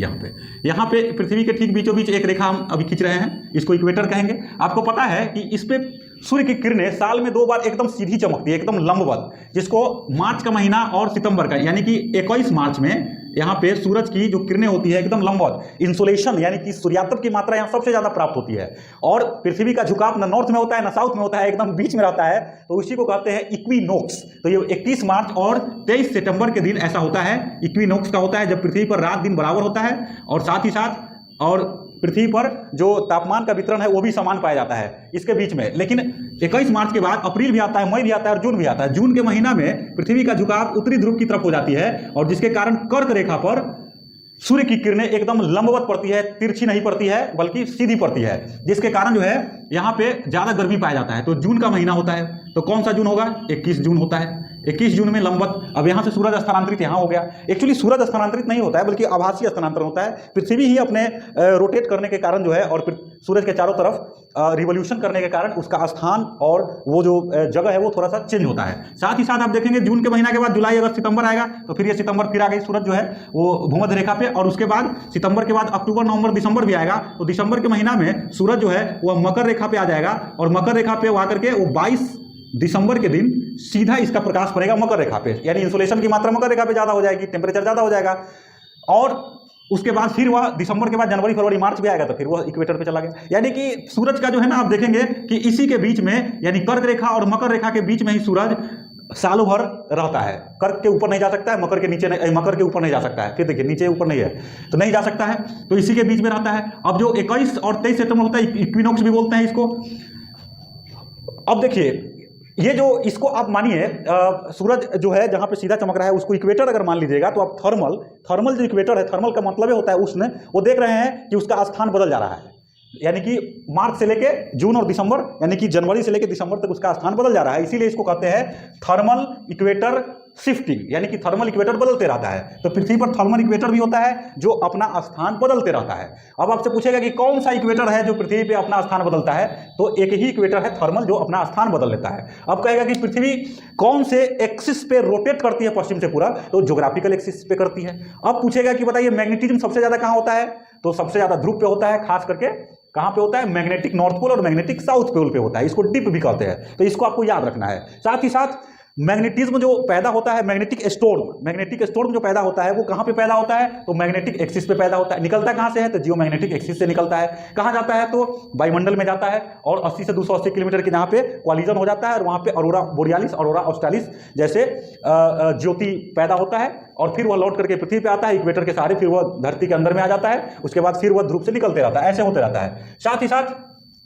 यहाँ पे पृथ्वी के ठीक बीचों बीच एक रेखा हम अभी खींच रहे हैं, इसको इक्वेटर कहेंगे। आपको पता है कि इस पे सूर्य की किरणें साल में 2 बार एकदम सीधी चमकती है, एकदम लंबवत, जिसको मार्च का महीना और सितंबर का, यानी कि 21 मार्च में यहाँ पे सूरज की जो किरणें होती है एकदम लंबवत, इंसोलेशन यानी कि सूर्यातप की मात्रा यहाँ सबसे ज्यादा प्राप्त होती है। और पृथ्वी का झुकाव न नॉर्थ में होता है न साउथ में होता है, एकदम बीच में रहता है, तो उसी को कहते हैं इक्विनोक्स। तो ये 21 मार्च और 23 सितंबर के दिन ऐसा होता है, इक्विनोक्स का होता है, जब पृथ्वी पर रात दिन बराबर होता है और साथ ही साथ और पृथ्वी पर जो तापमान का वितरण है वो भी समान पाया जाता है इसके बीच में। लेकिन 21 मार्च के बाद अप्रैल भी आता है, मई भी आता है और जून भी आता है। जून के महीना में पृथ्वी का झुकाव उत्तरी ध्रुव की तरफ हो जाती है और जिसके कारण कर्क रेखा पर सूर्य की किरणें एकदम लंबवत पड़ती है, तिरछी नहीं पड़ती है बल्कि सीधी पड़ती है, जिसके कारण जो है यहाँ पे ज्यादा गर्मी पाया जाता है। तो जून का महीना होता है, तो कौन सा जून होगा? 21 जून होता है। 21 जून में लंबवत, अब यहाँ से सूरज स्थानांतरित यहाँ हो गया। एक्चुअली सूरज स्थानांतरित नहीं होता है बल्कि आभासीय स्थानांतरण होता है। पृथ्वी ही अपने रोटेट करने के कारण जो है और सूरज के चारों तरफ रिवोल्यूशन करने के कारण उसका स्थान और वो जो जगह है वो थोड़ा सा चेंज होता है। साथ ही साथ आप देखेंगे जून के महीना के बाद जुलाई अगस्त सितंबर आएगा, तो फिर ये सितंबर फिर आ गई सूरज जो है वो भूमध्य रेखा पे, और उसके बाद सितंबर के बाद अक्टूबर नवंबर दिसंबर भी आएगा। तो दिसंबर के महीना में सूरज जो है वह मकर रेखा पे आ जाएगा और मकर रेखा पे आकर के वो 22 दिसंबर के दिन सीधा इसका प्रकाश पड़ेगा मकर रेखा पे, यानी इंसोलेशन की मात्रा मकर रेखा पे ज्यादा हो जाएगी, टेम्परेचर ज्यादा हो जाएगा। और उसके बाद फिर वह दिसंबर के बाद जनवरी फरवरी मार्च भी आएगा, तो फिर वह इक्वेटर पे चला गया। यानी कि सूरज का जो है ना, आप देखेंगे कि इसी के बीच में, यानी कर्क रेखा और मकर रेखा के बीच में ही सूरज सालों भर रहता है। कर्क के ऊपर नहीं जा सकता है, मकर के नीचे नहीं, मकर के ऊपर नहीं जा सकता है। फिर देखिए नीचे ऊपर नहीं है तो नहीं जा सकता है, तो इसी के बीच में रहता है। अब जो 21 और 23 सितंबर होता है, इक्विनोक्स भी बोलते हैं इसको। अब देखिए ये जो इसको आप मानिए सूरज जो है जहां पे सीधा चमक रहा है उसको इक्वेटर अगर मान लीजिएगा, तो आप थर्मल जो इक्वेटर है, थर्मल का मतलब होता है उष्ण, वो देख रहे हैं कि उसका स्थान बदल जा रहा है। यानी कि मार्च से लेके जून और दिसंबर, यानी कि जनवरी से लेके दिसंबर तक उसका स्थान बदल जा रहा है। इसीलिए इसको कहते हैं थर्मल इक्वेटर शिफ्टिंग, यानी कि थर्मल इक्वेटर बदलते रहता है। तो पृथ्वी पर थर्मल इक्वेटर भी होता है जो अपना स्थान बदलते रहता है। अब आपसे पूछेगा कि कौन सा इक्वेटर है जो पृथ्वी पे अपना स्थान बदलता है, तो एक ही इक्वेटर है थर्मल जो अपना स्थान बदल लेता है। अब कहेगा कि पृथ्वी कौन से एक्सिस पे रोटेट करती है पश्चिम से पूरा, तो ज्योग्राफिकल एक्सिस पे करती है। अब पूछेगा कि बताइए मैग्नेटिज्म सबसे ज्यादा कहां होता है, तो सबसे ज्यादा ध्रुव पे होता है, खास करके कहां पे होता है? मैग्नेटिक नॉर्थ पोल और मैग्नेटिक साउथ पोल पे होता है। इसको डिप भी कहते हैं, तो इसको आपको याद रखना है। साथ ही साथ मैग्नेटिज्म जो पैदा होता है, मैग्नेटिक स्टोर्म जो पैदा होता है वो कहां पे पैदा होता है? तो मैग्नेटिक एक्सिस पे पैदा होता है। निकलता कहां से है? तो जियोमैग्नेटिक एक्सिस से निकलता है। कहां जाता है? तो वायुमंडल में जाता है और 80 से 280 किलोमीटर के यहाँ पे कॉलिजन हो जाता है और वहां पे अरोरा बोरियालिस, अरोरा ऑस्ट्रालिस जैसे ज्योति पैदा होता है और फिर वह लौट करके पृथ्वी पे आता है इक्वेटर के सहारे, फिर वह धरती के अंदर में आ जाता है। उसके बाद फिर वह ध्रुव से निकलते रहता है, ऐसे होते रहता है। साथ ही साथ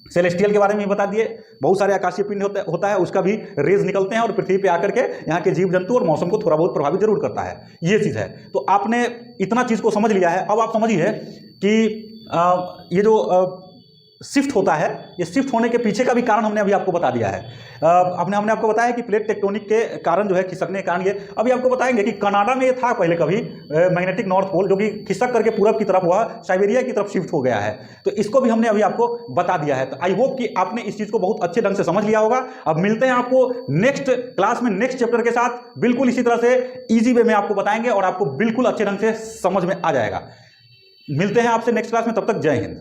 सेलेस्टियल के बारे में बता दिए, बहुत सारे आकाशीय पिंड होता है, उसका भी रेज निकलते हैं और पृथ्वी पे आकर के यहाँ के जीव जंतु और मौसम को थोड़ा बहुत प्रभावित जरूर करता है। ये चीज है। तो आपने इतना चीज को समझ लिया है। अब आप समझिए कि ये जो शिफ्ट होता है, ये शिफ्ट होने के पीछे का भी कारण हमने अभी आपको बता दिया है। हमने आपको बताया कि प्लेट टेक्टोनिक के कारण जो है, खिसकने के कारण ये अभी आपको बताएंगे कि कनाडा में ये था पहले कभी मैग्नेटिक नॉर्थ पोल, जो कि खिसक करके पूरब की तरफ हुआ, साइबेरिया की तरफ शिफ्ट हो गया है। तो इसको भी हमने अभी आपको बता दिया है। तो आई होप कि आपने इस चीज को बहुत अच्छे ढंग से समझ लिया होगा। अब मिलते हैं आपको नेक्स्ट क्लास में नेक्स्ट चैप्टर के साथ, बिल्कुल इसी तरह से इजी वे में आपको बताएंगे और आपको बिल्कुल अच्छे ढंग से समझ में आ जाएगा। मिलते हैं आपसे नेक्स्ट क्लास में, तब तक जय हिंद।